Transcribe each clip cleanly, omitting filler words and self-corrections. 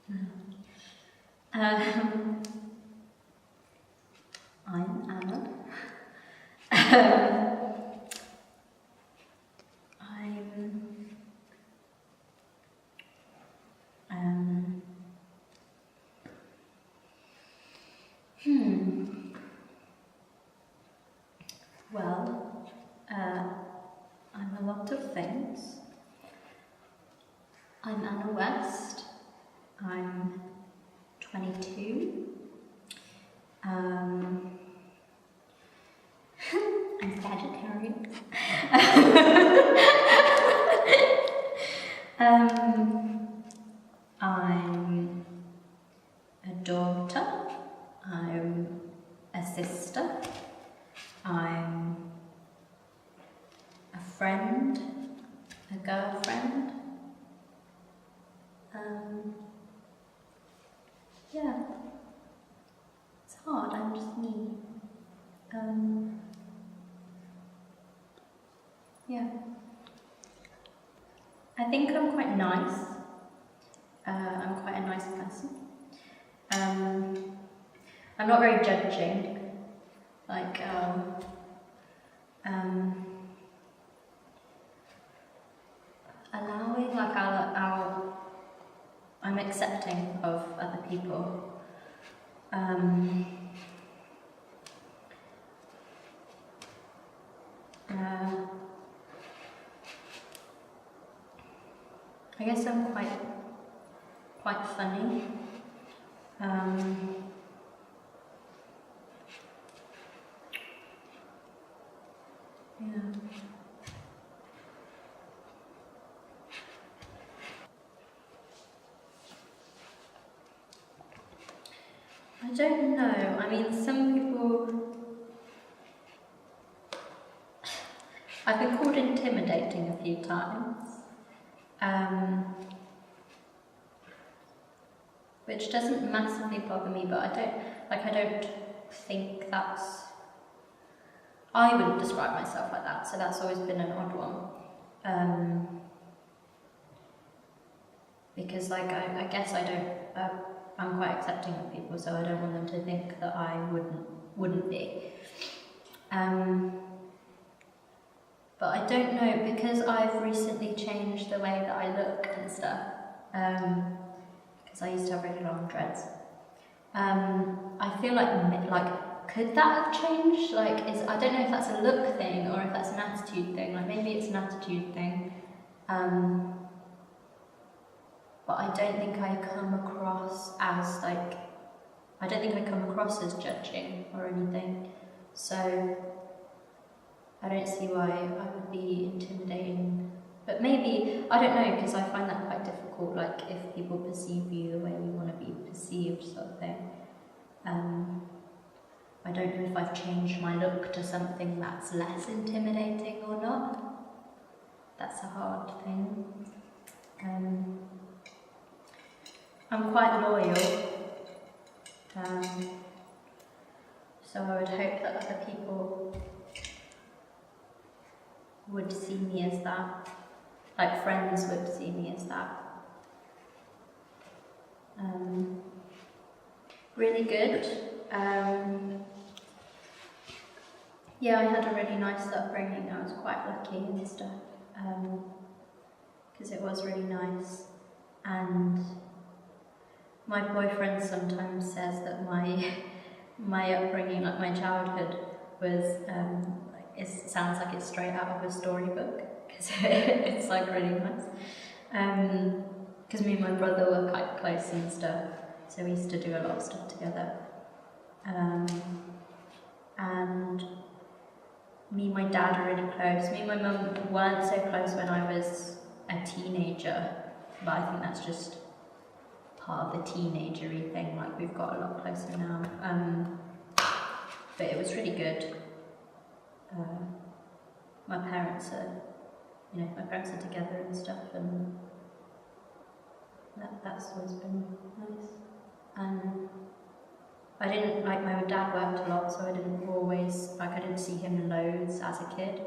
Um, I'm Anna. Um, well, I'm a lot of things. I'm Anna West. I'm 22. I'm Sagittarius. I'm a daughter. I'm a sister. I'm a friend, a girlfriend. Yeah, it's hard, I'm just me. Yeah. I think I'm quite nice. I'm quite a nice person. I'm not very judging. Like, allowing, like, I'm accepting of other people. I guess I'm quite funny. Yeah. I don't know. I mean, some people. I've been called intimidating a few times. Which doesn't massively bother me, but I don't think that's. I wouldn't describe myself like that, so that's always been an odd one. Because, like, I guess I don't. I'm quite accepting of people, so I don't want them to think that I wouldn't be. But I don't know, because I've recently changed the way that I look and stuff. Because I used to have really long dreads. I feel like could that have changed? Like, I don't know if that's a look thing or if that's an attitude thing. Like, maybe it's an attitude thing. But I don't think I come across as as judging or anything. So I don't see why I would be intimidating. But maybe, I don't know, because I find that quite difficult, like if people perceive you the way you want to be perceived, sort of thing. I don't know if I've changed my look to something that's less intimidating or not. That's a hard thing. I'm quite loyal. So I would hope that other people would see me as that. Like, friends would see me as that. Really good. Yeah, I had a really nice upbringing. I was quite lucky and stuff, because it was really nice. And my boyfriend sometimes says that my upbringing, like my childhood, was it sounds like it's straight out of a storybook, because it's like really nice. Because me and my brother were quite close and stuff, so we used to do a lot of stuff together. And me and my dad are really close. Me and my mum weren't so close when I was a teenager, but I think that's just part of the teenagery thing. Like, we've got a lot closer now. But it was really good. My parents are together and stuff, and that's always been nice. And I didn't, like, my dad worked a lot, so I didn't see him loads as a kid,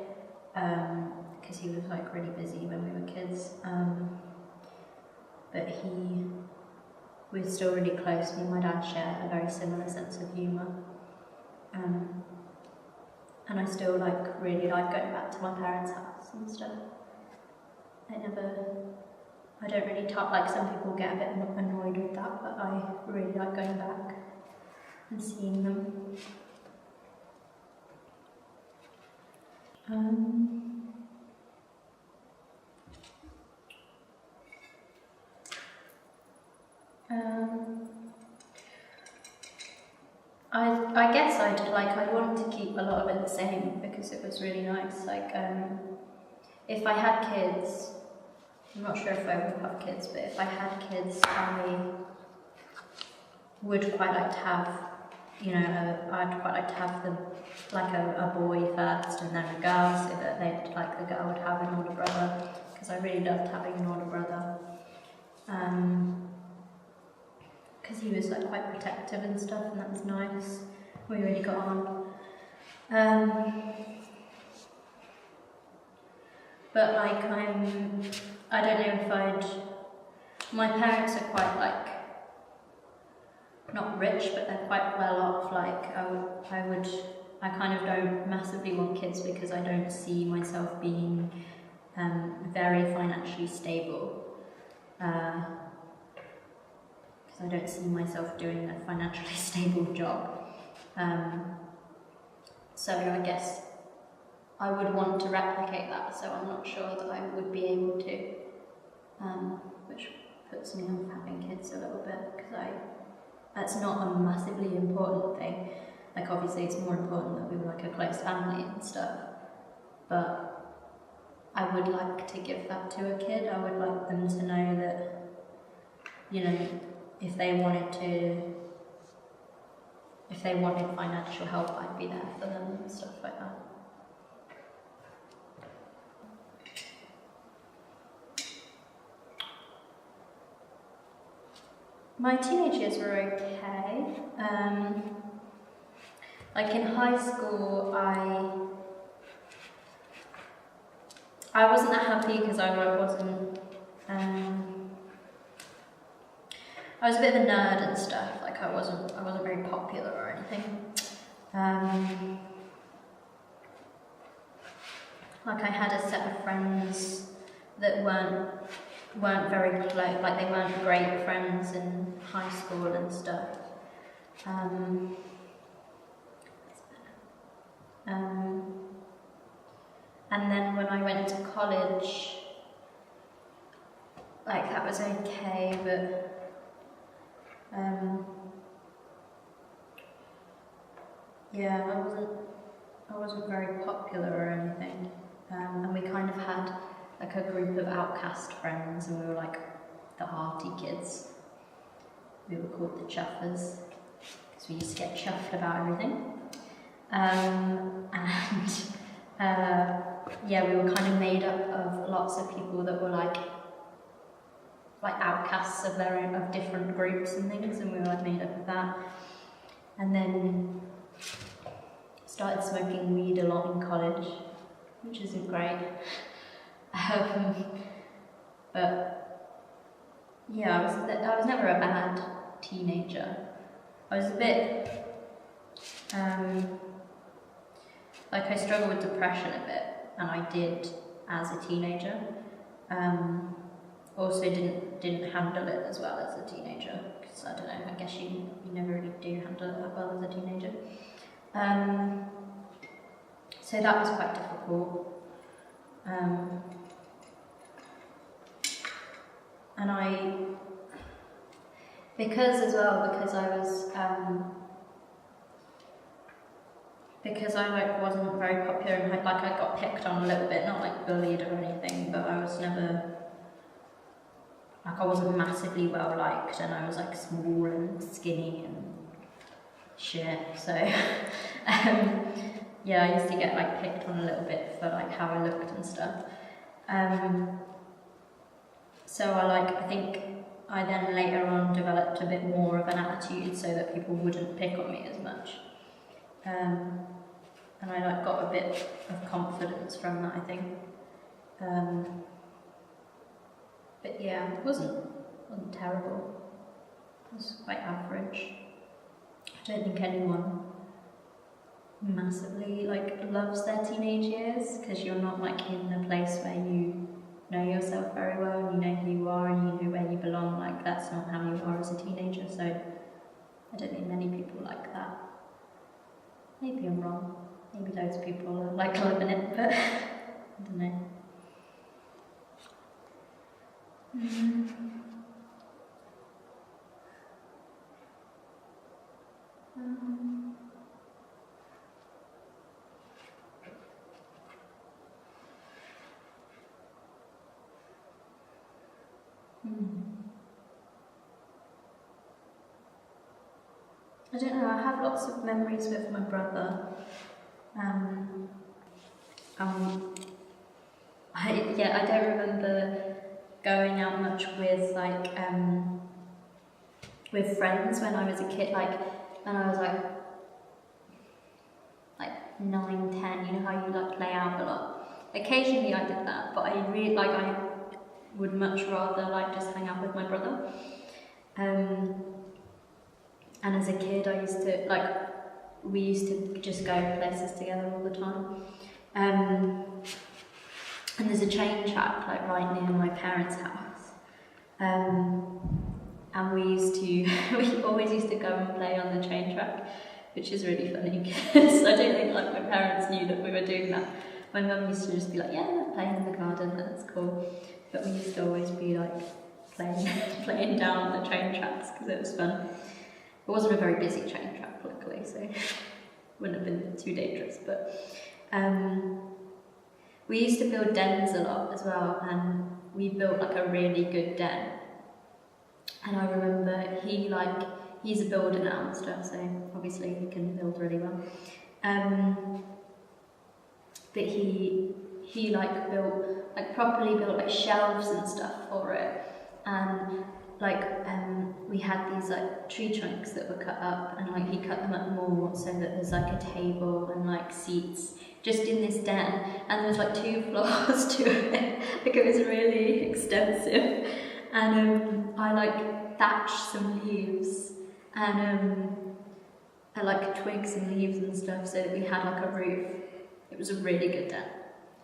because he was, like, really busy when we were kids. But we're still really close. Me and my dad share a very similar sense of humour. And I still really like going back to my parents' house and stuff. I don't really talk, some people get a bit annoyed with that, but I really like going back and seeing them. I guess I wanted to keep a lot of it the same because it was really nice. If I had kids, I'm not sure if I would have kids, but if I had kids, I would quite like to have, I'd quite like to have them a boy first and then a girl, so that the girl would have an older brother, because I really loved having an older brother. Because he was quite protective and stuff, and that was nice. We really got on. But I don't know if my parents are quite not rich, but they're quite well off. I kind of don't massively want kids because I don't see myself being very financially stable. I don't see myself doing a financially stable job. So I guess I would want to replicate that, so I'm not sure that I would be able to, which puts me off having kids a little bit, because that's not a massively important thing. Obviously it's more important that we were a close family and stuff, but I would like to give that to a kid. I would like them to know that, if they wanted financial help, I'd be there for them and stuff like that. My teenage years were okay. In high school, I wasn't that happy because I wasn't. I was a bit of a nerd and stuff. I wasn't very popular or anything. I had a set of friends that weren't very close. They weren't great friends in high school and stuff. And then when I went to college, that was okay, but I wasn't very popular or anything. And we kind of had a group of outcast friends, and we were the arty kids. We were called the chuffers, because we used to get chuffed about everything. We were kind of made up of lots of people that were outcasts of different groups and things, and we were made up of that. And then started smoking weed a lot in college, which isn't great. But yeah, I was never a bad teenager. I was a bit I struggled with depression a bit, and I did as a teenager. Also didn't handle it as well as a teenager, because I don't know, I guess you never really do handle it that well as a teenager. So that was quite difficult. And because I wasn't very popular, and I got picked on a little bit, not bullied or anything, but I was never, I wasn't massively well liked, and I was small and skinny and shit, so yeah, I used to get picked on a little bit for how I looked and stuff. So I think I then later on developed a bit more of an attitude so that people wouldn't pick on me as much. And I got a bit of confidence from that, I think. But yeah, it wasn't terrible. was quite average. I don't think anyone massively loves their teenage years, because you're not in a place where you know yourself very well and you know who you are and you know where you belong. That's not how you are as a teenager, so I don't think many people like that. Maybe I'm wrong. Maybe loads of people living it, but I don't know. I don't know, I have lots of memories with my brother. I don't remember going out much with with friends when I was a kid. When I was like 9, 10, you know how you play out a lot. Occasionally I did that, but I really I would much rather just hang out with my brother. And as a kid, I used to we used to just go places together all the time. And there's a train track right near my parents' house. And we always used to go and play on the train track, which is really funny because I don't think my parents knew that we were doing that. My mum used to just be like, yeah, we're playing in the garden, that's cool. But we used to always be playing down the train tracks because it was fun. It wasn't a very busy train track, luckily, so it wouldn't have been too dangerous. But we used to build dens a lot as well, and we built a really good den. And I remember he's a builder now and stuff, so obviously he can build really well. But he properly built shelves and stuff for it, and we had these tree trunks that were cut up, and he cut them up more so that there's a table and seats just in this den, and there was 2 floors to it. It was really extensive, and I thatched some leaves and twigs and leaves and stuff so that we had a roof. It was a really good den,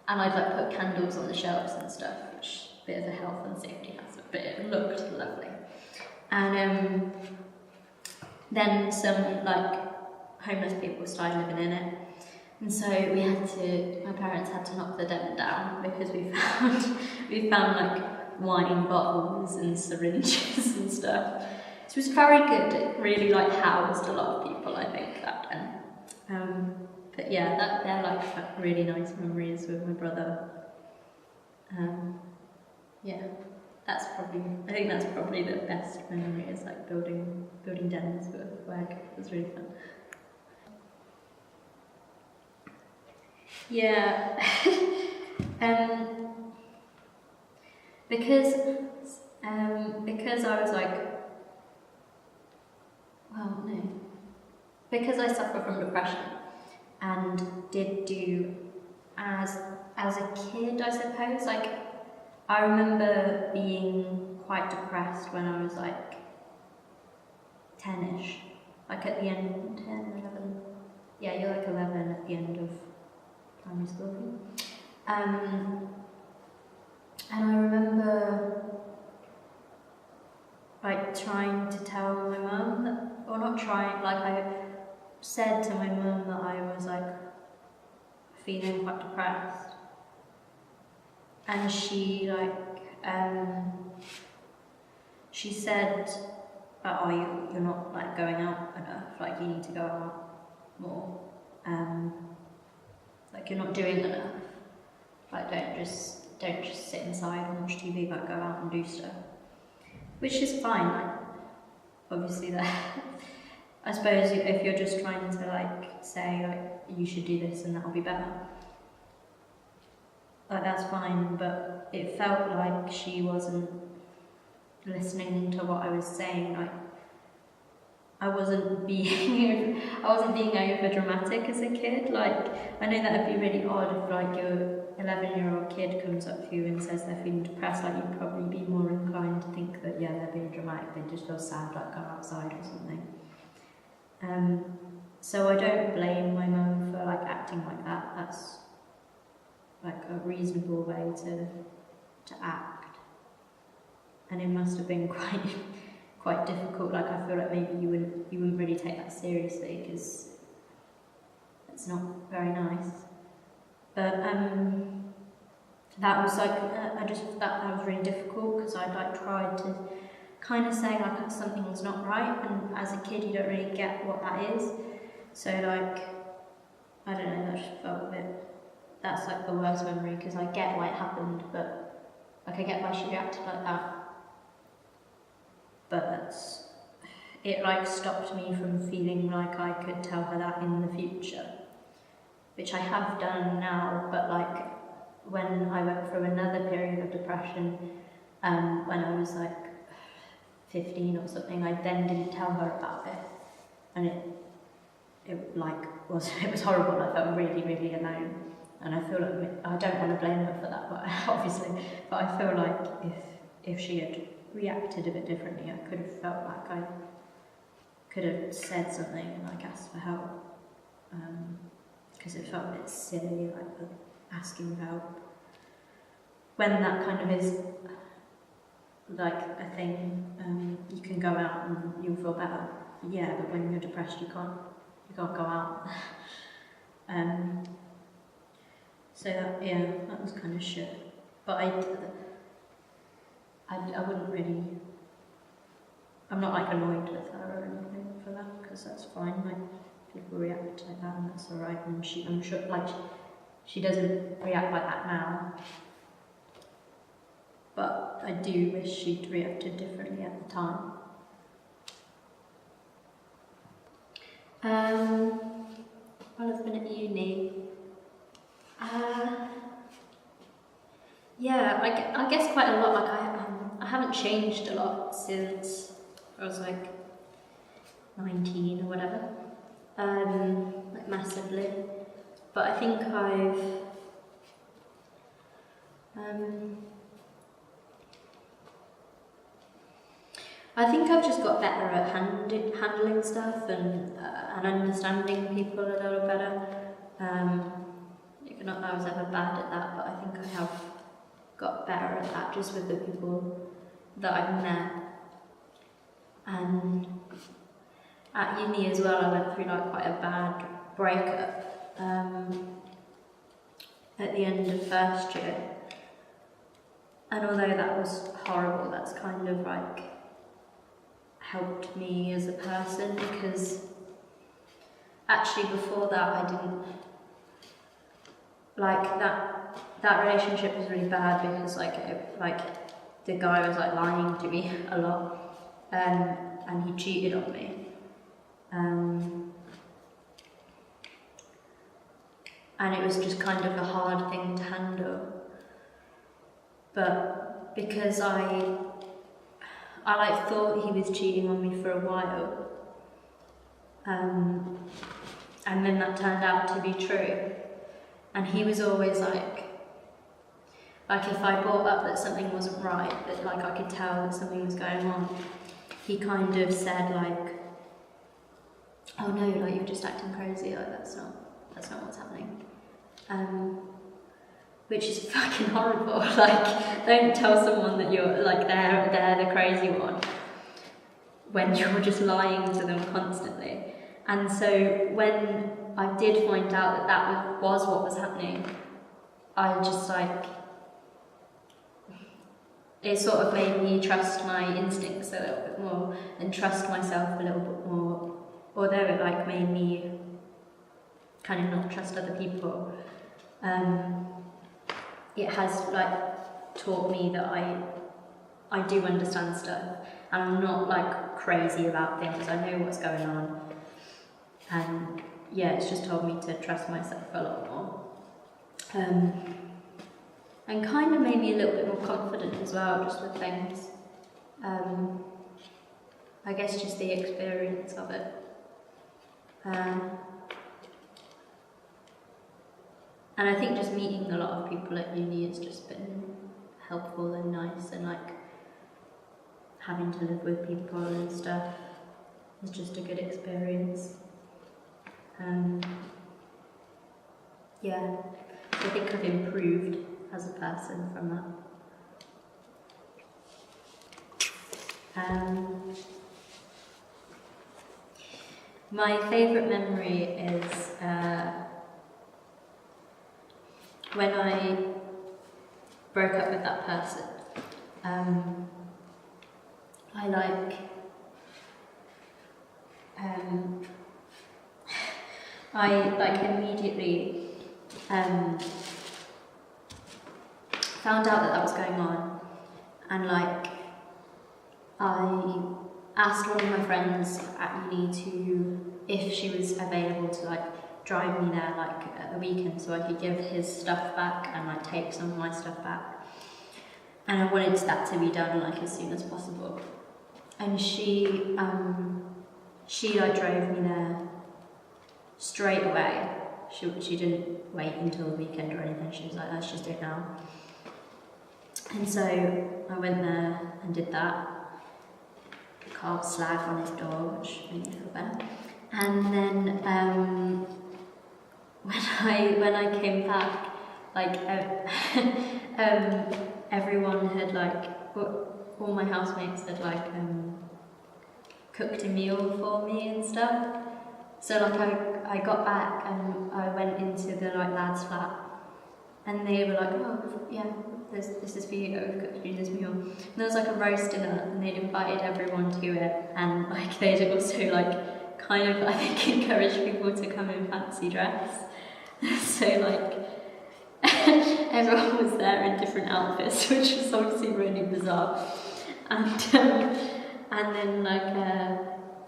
and I'd put candles on the shelves and stuff, which is a bit of a health and safety hazard, but it looked lovely. And then some homeless people started living in it, and so my parents had to knock the den down because we found wine bottles and syringes and stuff. So it was very good. It really housed a lot of people, I think, that den. But yeah, they're really nice memories with my brother. Yeah, I think that's probably the best memory, is building dens with Weg. It was really fun. Yeah, because I was because I suffer from depression and did do as a kid, I suppose. I remember being quite depressed when I was 10ish, at the end, 10, 11. Yeah, you're 11 at the end of primary school. And I remember trying to tell my mum, or not trying, I said to my mum that I was feeling quite depressed, and she she said, oh, you're not going out enough, you need to go out more, you're not doing enough, don't just sit inside and watch TV, go out and do stuff, which is fine, obviously that I suppose if you're just trying to say you should do this and that'll be better, that's fine, but it felt like she wasn't listening to what I was saying. I wasn't being over dramatic as a kid. Like, I know that would be really odd if like your 11-year-old kid comes up to you and says they're feeling depressed. Like, you'd probably be more inclined to think that, yeah, they're being dramatic, they just feel sad, like go outside or something. So I don't blame my mum for like acting like that. That's like a reasonable way to act, and it must have been quite difficult. Like, I feel like maybe you wouldn't really take that seriously because it's not very nice. But that was like that was really difficult because I like tried to kind of say like something was not right, and as a kid you don't really get what that is. So like, I don't know, that just felt a bit. That's like the worst memory because I get why it happened, but like I get why she reacted like that. But it like stopped me from feeling like I could tell her that in the future, which I have done now. But like when I went through another period of depression, when I was like 15 or something, I then didn't tell her about it, and it was horrible. I felt really, really alone, and I feel like I don't want to blame her for that, but obviously, but I feel like if she had reacted a bit differently, I could have felt like I could have said something and like asked for help, because it felt a bit silly, like asking for help when that kind of is like a thing. You can go out and you'll feel better, yeah, but when you're depressed you can't go out. So that was kind of shit. But I wouldn't really. I'm not like annoyed with her or anything for that, because that's fine. Like, people react like that, and that's alright. And I'm sure like she doesn't react like that now. But I do wish she'd reacted differently at the time. While I've been at uni, yeah, I guess quite a lot. Like I haven't changed a lot since I was like 19 or whatever, like massively. But I think I've just got better at handling stuff and understanding people a little better. Not that I was ever bad at that, but I think I have got better at that just with the people that I've met. And at uni as well, I went through like quite a bad breakup at the end of first year. And although that was horrible, that's kind of like helped me as a person, because actually before that I didn't like that relationship was really bad, because like the guy was like lying to me a lot, and he cheated on me, and it was just kind of a hard thing to handle. But because I like thought he was cheating on me for a while, and then that turned out to be true. And he was always like if I brought up that something wasn't right, that like I could tell that something was going on, he kind of said like, oh no, like you're just acting crazy, like that's not what's happening. Which is fucking horrible. Like, don't tell someone that you're like they're the crazy one when you're just lying to them constantly. And so when I did find out that was what was happening, I just like, it sort of made me trust my instincts a little bit more and trust myself a little bit more, although it like made me kind of not trust other people. It has like taught me that I do understand stuff, and I'm not like crazy about things. I know what's going on, and yeah, it's just told me to trust myself a lot more, and kind of made me a little bit more confident as well, just with things. I guess just the experience of it. And I think just meeting a lot of people at uni has just been helpful and nice, and like having to live with people and stuff is just a good experience. Yeah, I think I've improved as a person from that. My favourite memory is when I broke up with that person. I immediately found out that that was going on, and like I asked one of my friends at uni if she was available to like drive me there like at the weekend so I could give his stuff back and like take some of my stuff back. And I wanted that to be done like as soon as possible. And she like drove me there straight away. She didn't wait until the weekend or anything. She was like, let's just do it now. And so I went there and did that. Carved slag on his door, which made me feel better. And then when I came back, like everyone had like, all my housemates had like cooked a meal for me and stuff. So like I got back and I went into the like lads' flat, and they were like, oh yeah, this is for you, I've cooked you this meal. And there was like a roast dinner, and they'd invited everyone to it, and like they'd also like kind of, I think, encouraged people to come in fancy dress. So like everyone was there in different outfits, which was obviously really bizarre. And then like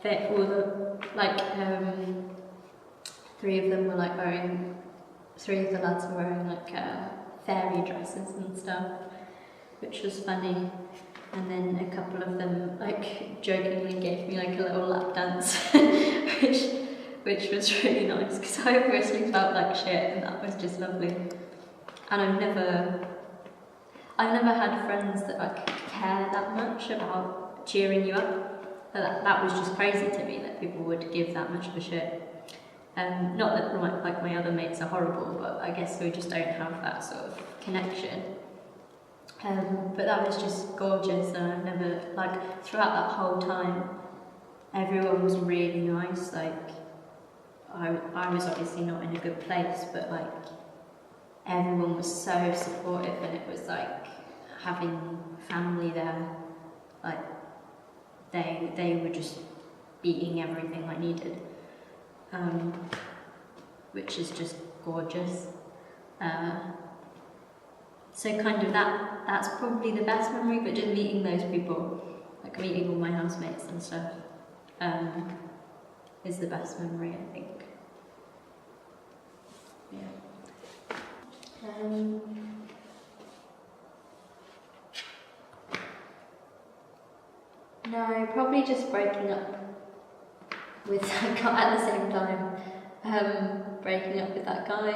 they all the like three of the lads were wearing like fairy dresses and stuff, which was funny. And then a couple of them like jokingly gave me like a little lap dance, which was really nice because I obviously felt like shit, and that was just lovely. And I've never had friends that like care that much about cheering you up. That was just crazy to me that people would give that much of a shit. Not that like my other mates are horrible, but I guess we just don't have that sort of connection. But that was just gorgeous, and I've never, like, throughout that whole time, everyone was really nice. Like, I was obviously not in a good place, but like, everyone was so supportive, and it was like having family there. Like, they were just beating everything I needed, which is just gorgeous. So kind of that's probably the best memory, but just meeting those people, like meeting all my housemates and stuff, is the best memory, I think. Yeah. No, probably just breaking up with that guy at the same time. Breaking up with that guy.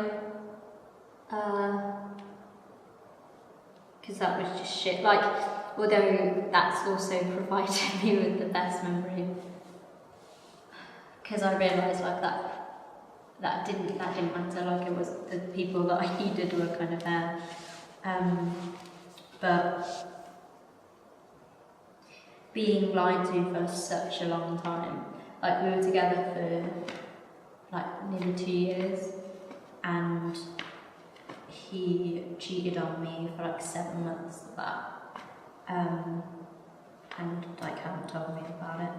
Because that was just shit. Like, although that's also provided me with the best memory. Because I realised like that didn't matter. Like, it was the people that I needed were kind of there. But being lied to for such a long time. Like, we were together for like nearly 2 years, and he cheated on me for like 7 months of that, and like hadn't told me about it,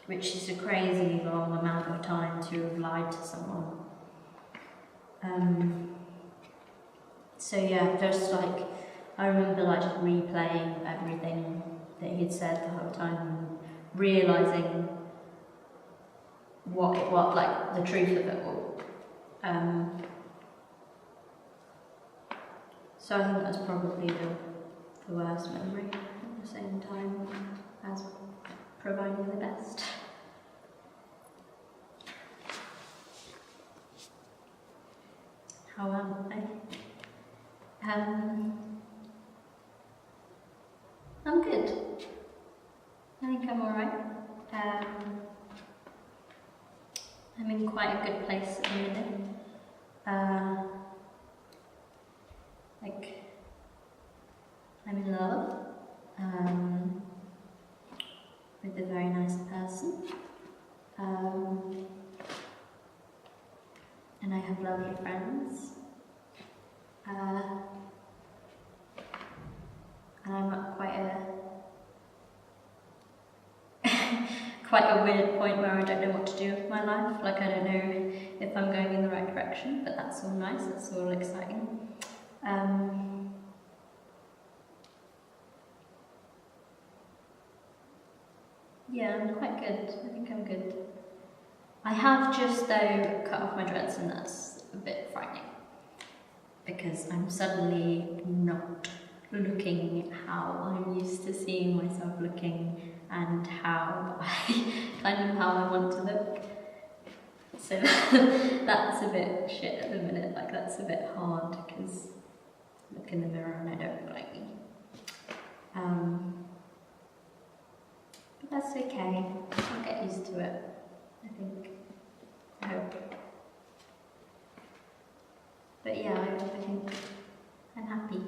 which is a crazy long amount of time to have lied to someone. So yeah, just like, I remember like just replaying everything that he'd said the whole time, and realising what like the truth of it all. So I think that's probably the worst memory at the same time. I'm good. I think I'm alright. I'm in quite a good place at the minute. Like, I'm in love with a very nice person. And I have lovely friends. And I'm at quite a weird point where I don't know what to do with my life. Like, I don't know if I'm going in the right direction, but that's all nice, that's all exciting. Yeah, I'm quite good. I think I'm good. I have just, though, cut off my dreads, and that's a bit frightening. Because I'm suddenly not looking how I'm used to seeing myself looking, and how I want to look. So that's a bit shit at the minute. Like, that's a bit hard, because I look in the mirror and I don't look like me. But that's okay. I'll get used to it, I think. I hope. But yeah, I think I'm happy,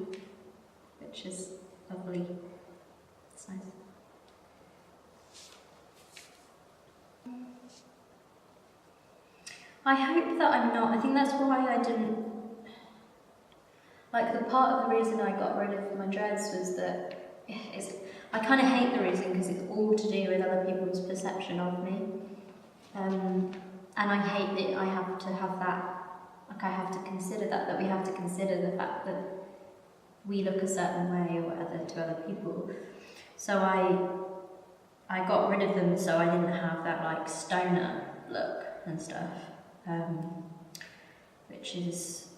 which is lovely. It's nice. I hope that I'm not. I think that's why I didn't. Like, the part of the reason I got rid of my dreads was that I kind of hate the reason, because it's all to do with other people's perception of me. And I hate that I have to have that. Like, I have to consider that we have to consider the fact that we look a certain way or whatever to other people. So I got rid of them so I didn't have that, like, stoner look and stuff, which is,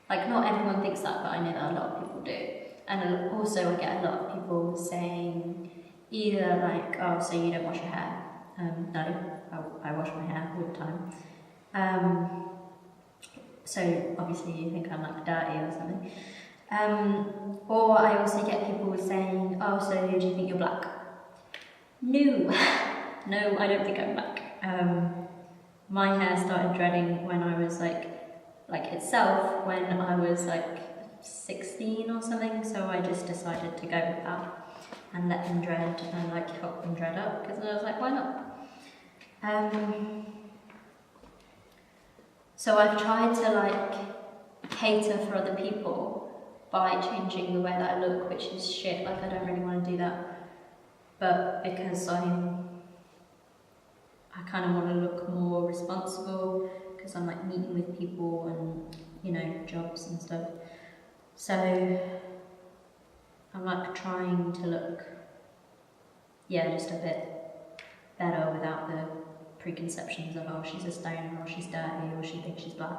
like, not everyone thinks that, but I know that a lot of people do. And also I get a lot of people saying either like, oh, so you don't wash your hair? No, I wash my hair all the time. So obviously you think I'm like dirty or something. Or I also get people saying, oh, so do you think you're black? No, no, I don't think I'm black. My hair started dreading when I was like itself, when I was like 16 or something, so I just decided to go with that and let them dread and like help them dread up, because I was like, why not? So I've tried to like cater for other people by changing the way that I look, which is shit. Like, I don't really want to do that, but because I kind of want to look more responsible, because I'm like meeting with people and, you know, jobs and stuff. So I'm like trying to look, yeah, just a bit better without the preconceptions of, oh, she's a stoner, or she's dirty, or she thinks she's black.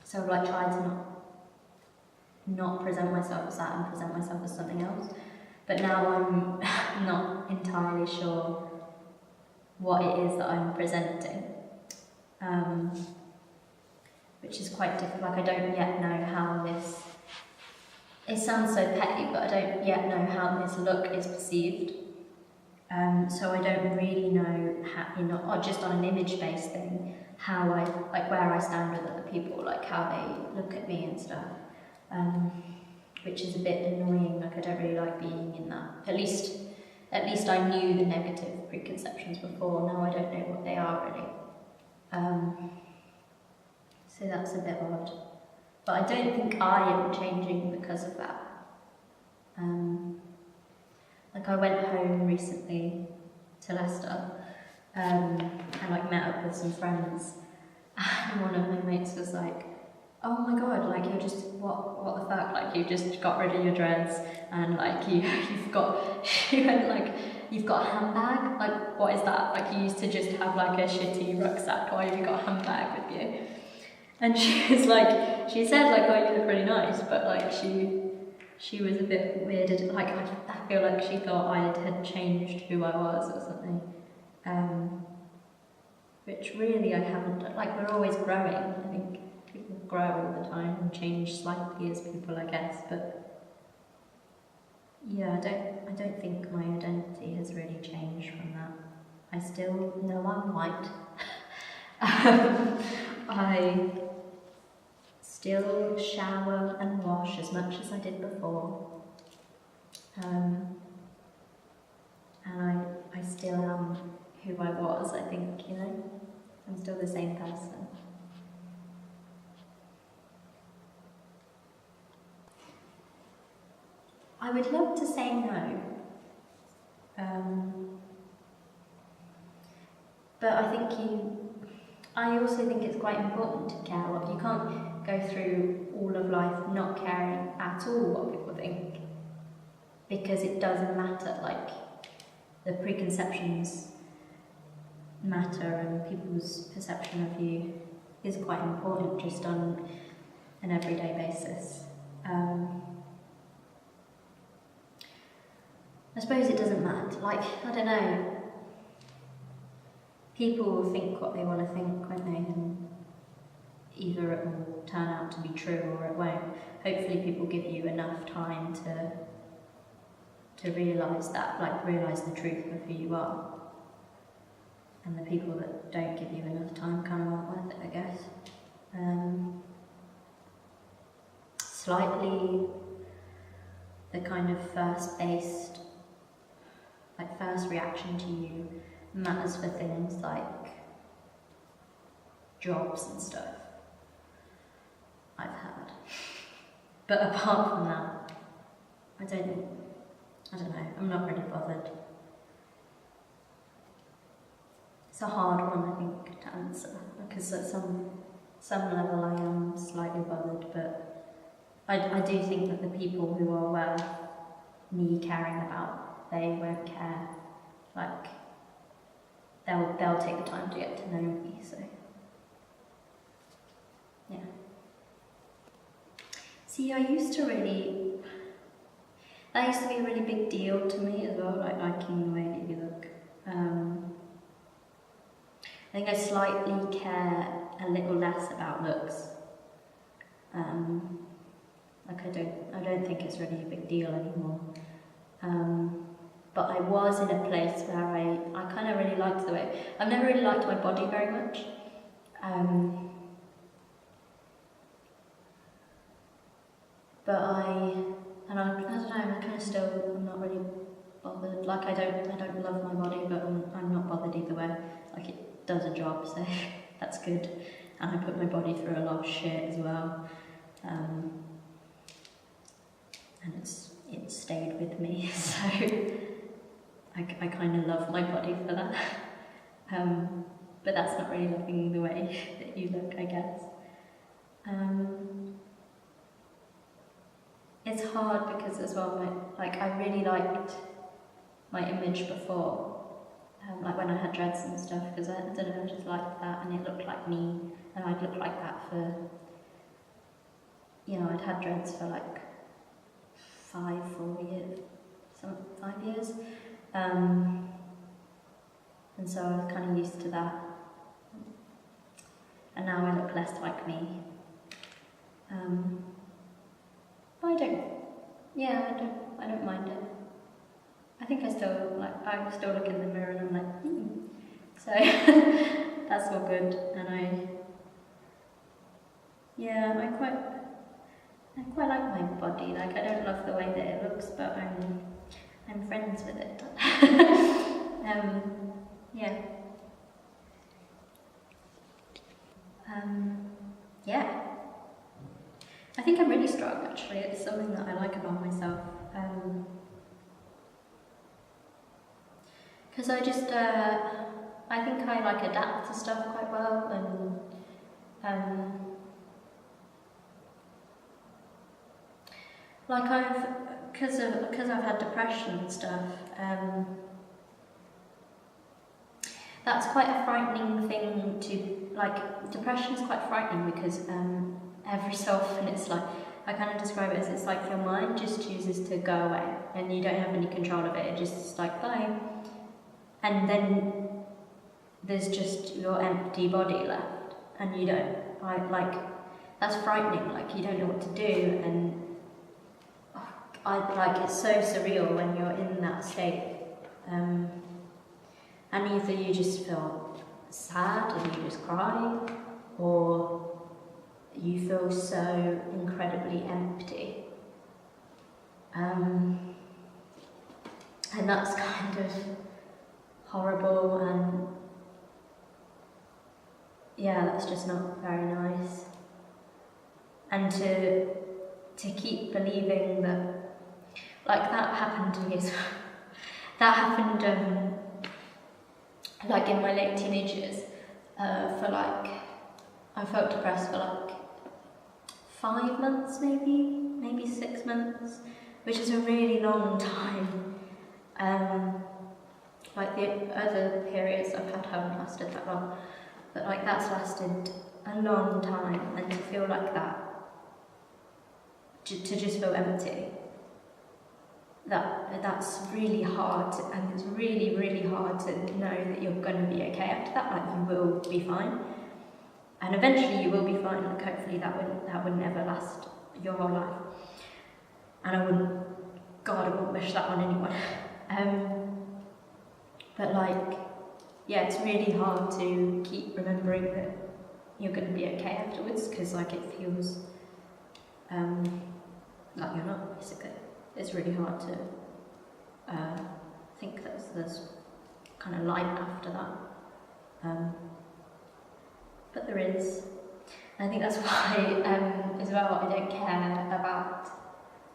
So I've like tried to not present myself as that and present myself as something else. But now I'm not entirely sure what it is that I'm presenting, which is quite difficult. Like, I don't yet know how this, it sounds so petty, but I don't yet know how this look is perceived. So I don't really know how, you know, or just on an image-based thing, how I, like, where I stand with other people, like how they look at me and stuff, which is a bit annoying. Like, I don't really like being in that. At least I knew the negative preconceptions before. Now I don't know what they are really. So that's a bit odd. But I don't think I am changing because of that. Like, I went home recently to Leicester, and like met up with some friends, and one of my mates was like, oh my god, like, you're just, what the fuck, like, you just got rid of your dreads, and like, you've got, she went like, you've got a handbag, like, what is that? Like, you used to just have like a shitty rucksack, why have you got a handbag with you? And she was like, she said like, oh, you look really nice, but like, she was a bit weirded, like, I feel like she thought I had changed who I was or something, which really I haven't. Like, we're always growing, I think. grow all the time and change slightly as people, I guess, but yeah, I don't think my identity has really changed from that. I still know I'm white. I still shower and wash as much as I did before. And I still am who I was, I think, you know? I'm still the same person. I would love to say no. But I also think it's quite important to care. You can't go through all of life not caring at all what people think, because it doesn't matter. Like, the preconceptions matter, and people's perception of you is quite important just on an everyday basis. I suppose it doesn't matter. Like, I don't know. People will think what they want to think, won't they? And either it will turn out to be true or it won't. Hopefully people give you enough time to realise that, like realise the truth of who you are. And the people that don't give you enough time kind of aren't worth it, I guess. Slightly the kind of first reaction to you matters for things like jobs and stuff, I've heard. But apart from that, I don't know, I'm not really bothered. It's a hard one, I think, to answer, because at some level I am slightly bothered, but I do think that the people who are worth me caring about, they won't care. Like, they'll take the time to get to know me, so yeah. See, that used to be a really big deal to me as well, like liking the way that you look. I think I slightly care a little less about looks. Like I don't think it's really a big deal anymore. But I was in a place where I kind of really liked the way. I've never really liked my body very much. But I don't know, I kind of still, I'm not really bothered. Like, I don't love my body, but I'm not bothered either way. Like, it does a job, so that's good. And I put my body through a lot of shit as well. And it's stayed with me, so I kind of love my body for that. But that's not really loving the way that you look, I guess. It's hard because as well, I really liked my image before, like when I had dreads and stuff, because I don't know, I just liked that, and it looked like me, and I'd looked like that for, you know, I'd had dreads for like 5 years, and so I was kind of used to that, and now I look less like me. But I don't mind it. I think I still look in the mirror and I'm like, So that's all good, and I quite like my body. Like, I don't love the way that it looks, but I'm friends with it. Yeah. I think I'm really strong, actually. It's something that I like about myself. Because I just, I think I like adapt to stuff quite well, and like because I've had depression and stuff, that's quite a frightening thing to, like, depression is quite frightening because every so often it's like, I kind of describe it as it's like your mind just chooses to go away and you don't have any control of it, it just like, bye. And then there's just your empty body left and you don't, that's frightening. Like, you don't know what to do, and it's so surreal when you're in that state. And either you just feel sad and you just cry, or you feel so incredibly empty. And that's kind of horrible, and yeah, that's just not very nice. And to keep believing that, like, that happened to me as well. That happened like in my late teenage years, I felt depressed for like 5 months, maybe 6 months, which is a really long time. Like, the other periods I've had haven't lasted that long, but like, that's lasted a long time, and to feel like that, to just feel empty, that's really hard, and it's really, really hard to know that you're going to be okay after that. Like, you will be fine, and eventually you will be fine. Like, hopefully that would never last your whole life, and I wouldn't wish that on anyone. But like, yeah, it's really hard to keep remembering that you're going to be okay afterwards, because like, it feels like you're not, basically. It's really hard to think that there's kind of light after that. But there is. And I think that's why, as well, I don't care about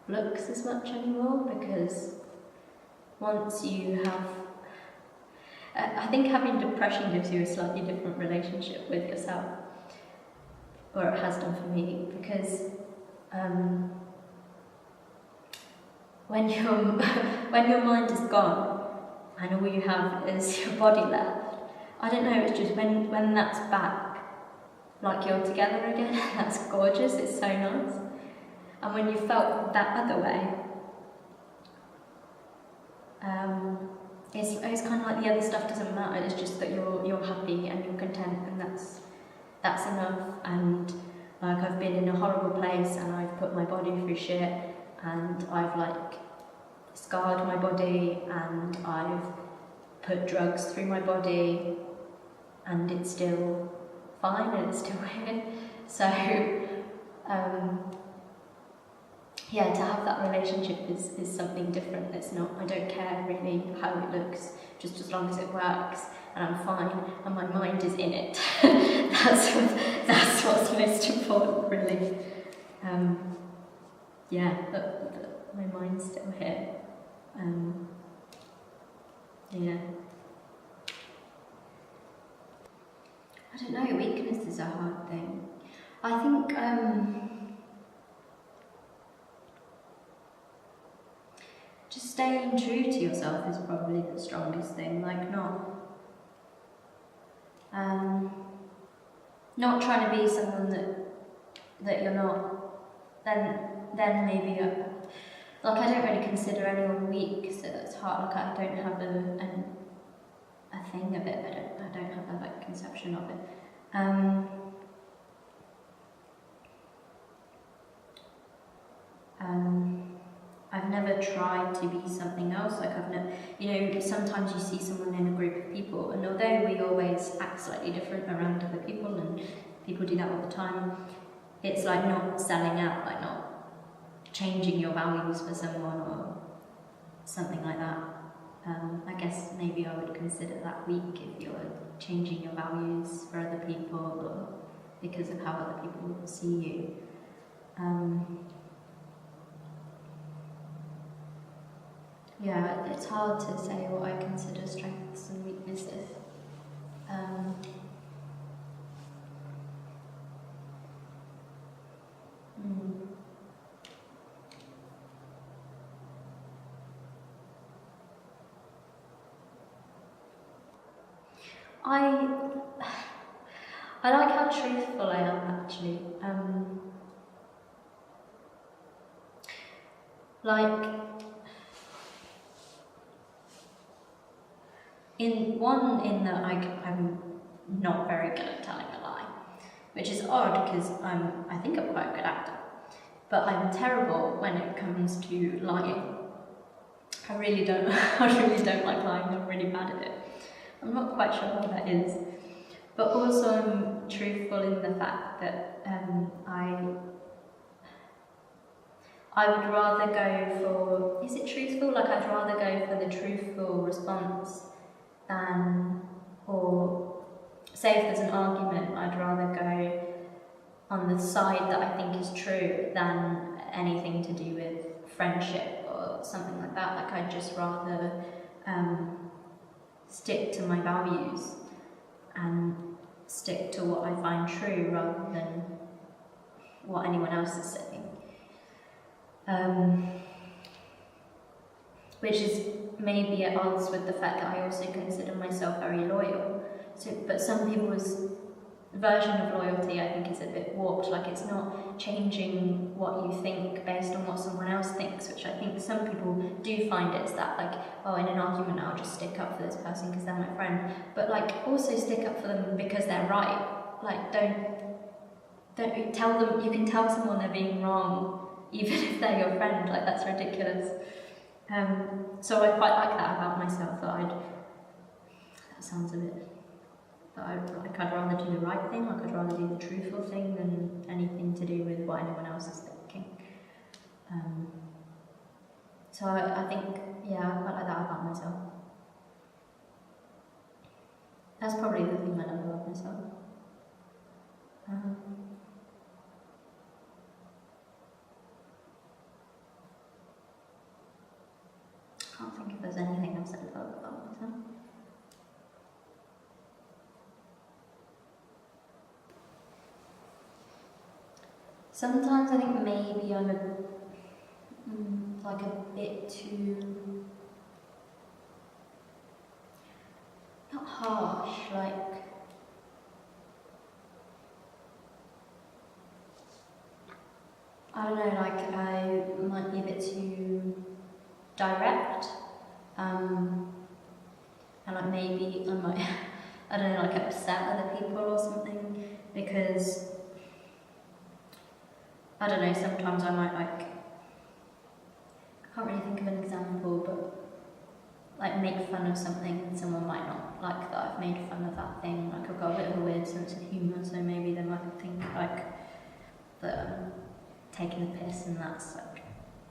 looks as much anymore, because once you have... I think having depression gives you a slightly different relationship with yourself, or it has done for me, because when your mind is gone and all you have is your body left, I don't know, it's just when that's back, like, you're together again, that's gorgeous, it's so nice. And when you felt that other way, it's kind of like the other stuff doesn't matter, it's just that you're happy and you're content, and that's enough. And like, I've been in a horrible place, and I've put my body through shit, and I've like scarred my body, and I've put drugs through my body, and it's still fine, and it's still here. So yeah, to have that relationship is something different. It's not, I don't care really how it looks, just as long as it works and I'm fine and my mind is in it. That's what's most important, really. Yeah, that my mind's still here. Yeah. I don't know, weakness is a hard thing. I think just staying true to yourself is probably the strongest thing. Like, not trying to be someone that you're not. Then maybe like, I don't really consider anyone weak, so that's hard. Like, I don't have a thing of it. I don't have a like conception of it. I've never tried to be something else. Like, I've never, you know, sometimes you see someone in a group of people, and although we always act slightly different around other people, and people do that all the time, it's like not selling out, like not changing your values for someone or something like that. I guess maybe I would consider that weak if you're changing your values for other people or because of how other people see you. Yeah, it's hard to say what I consider strengths and weaknesses. I like how truthful I am, actually. Like, in that I'm not very good at telling a lie, which is odd because I think I'm quite a good actor, but I'm terrible when it comes to lying. I really don't like lying. I'm really bad at it. I'm not quite sure why that is, but also I'm truthful in the fact that I would rather go for, is it truthful? Like, I'd rather go for the truthful response than, or say if there's an argument, I'd rather go on the side that I think is true than anything to do with friendship or something like that. Like, I'd just rather stick to my values and stick to what I find true rather than what anyone else is saying. Which is maybe at odds with the fact that I also consider myself very loyal. But some people's version of loyalty, I think, is a bit warped. Like, it's not changing what you think based on what someone else thinks, which I think some people do find it's that, like, oh, in an argument I'll just stick up for this person because they're my friend. But, like, also stick up for them because they're right. Like, don't tell them, you can tell someone they're being wrong even if they're your friend. Like, that's ridiculous. So I quite like that about myself, that sounds a bit, that I'd rather do the right thing, like I'd rather do the truthful thing than anything to do with what anyone else is thinking. So I think, yeah, I quite like that about myself. That's probably the thing I love about myself. I can't think if there's anything else I love about myself. Sometimes I think maybe I'm like a bit too, not harsh, like, I don't know, like I might be a bit too direct, and like maybe I might, I don't know, like upset other people or something, because I don't know, sometimes I might like, I can't really think of an example, but like make fun of something and someone might not like that I've made fun of that thing. Like, I've got a bit of a weird sense of humour, so maybe they might think like that I'm taking the piss, and that's like,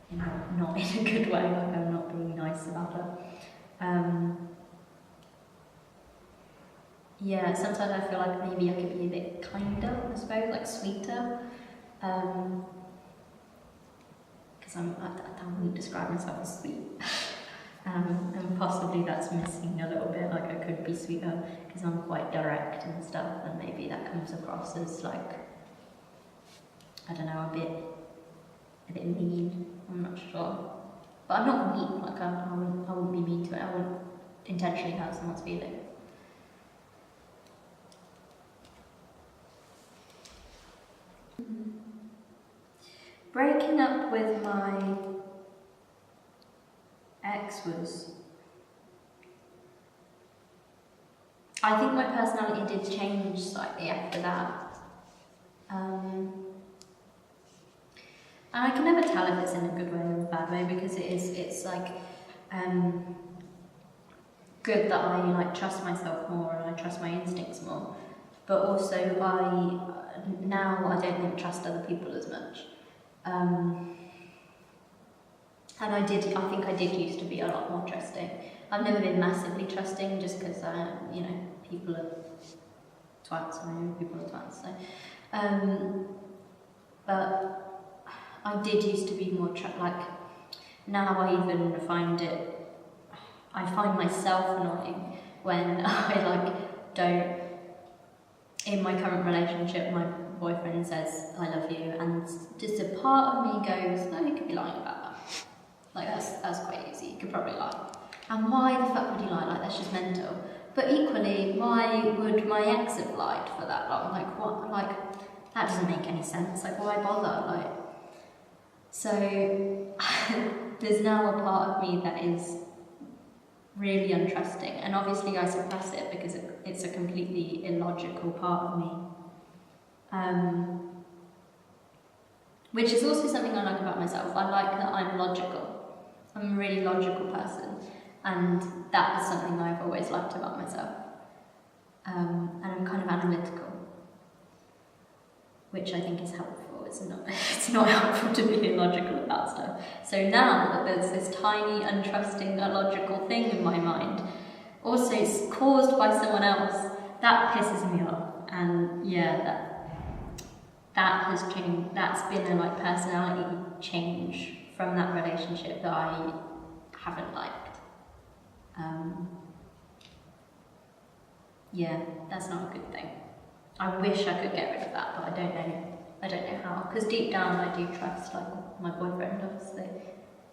you know, not in a good way, like I'm not being nice about it. Yeah, sometimes I feel like maybe I could be a bit kinder, I suppose, like sweeter. Because I wouldn't describe myself as sweet. And possibly that's missing a little bit, like I could be sweeter because I'm quite direct and stuff, and maybe that comes across as like, I don't know, a bit mean, I'm not sure. But I'm not mean, like I wouldn't be mean to it, I wouldn't intentionally hurt someone's feelings. Breaking up with my ex was, I think my personality did change slightly after that. And I can never tell if it's in a good way or a bad way, because it's like good that I like trust myself more and I trust my instincts more, but also now I don't think trust other people as much. And I think I did used to be a lot more trusting. I've never been massively trusting, just because you know, people are twats, and I know people are twats. So, but I did used to be more like, now I even find myself annoying when I like don't, in my current relationship, my boyfriend says I love you, and just a part of me goes, no, he could be lying about that. Like, that's quite easy, you could probably lie. And why the fuck would he lie? Like, that's just mental. But equally, why would my ex have lied for that long? Like, what? Like, that doesn't make any sense. Like, why bother? Like, so there's now a part of me that is really untrusting, and obviously I suppress it because it's a completely illogical part of me. Which is also something I like about myself. I like that I'm logical. I'm a really logical person, and that is something I've always liked about myself. And I'm kind of analytical, which I think is helpful. It's not helpful to be illogical about stuff. So now that there's this tiny, untrusting, illogical thing in my mind, also it's caused by someone else, that pisses me off. And yeah, that has changed. That's been a personality change from that relationship that I haven't liked. Yeah, that's not a good thing. I wish I could get rid of that, but I don't know how. Because deep down, I do trust my boyfriend, obviously,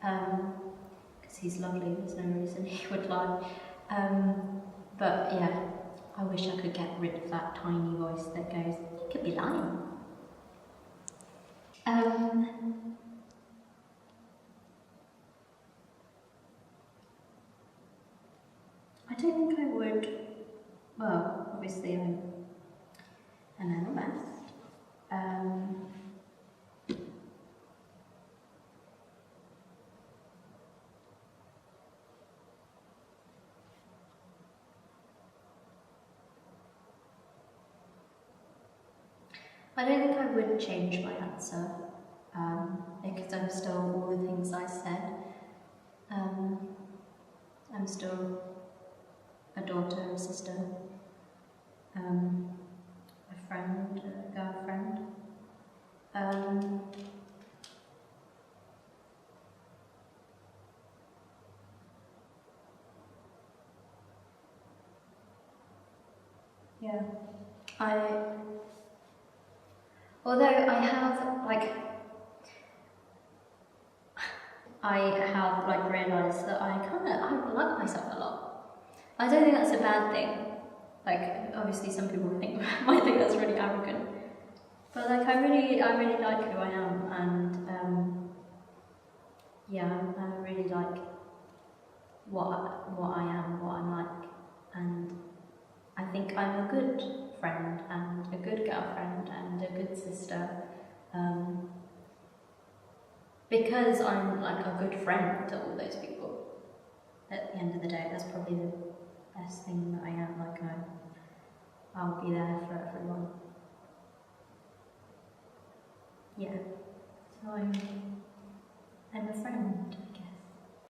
because he's lovely. There's no reason he would lie. But yeah, I wish I could get rid of that tiny voice that goes, "You could be lying." I don't think I would. Well, obviously I'm an animist. I don't think I would change my answer, because I'm still all the things I said. I'm still a daughter, a sister, a friend, a girlfriend. Yeah, although I have realised that I like myself a lot. I don't think that's a bad thing. Obviously some people might think that's really arrogant. But I really like who I am, and yeah, I really like what I am, what I'm like, and I think I'm a good friend and a good girlfriend and a good sister, because I'm a good friend to all those people. At the end of the day, that's probably the best thing that I am. I'll be there for everyone. Yeah, so I'm a friend.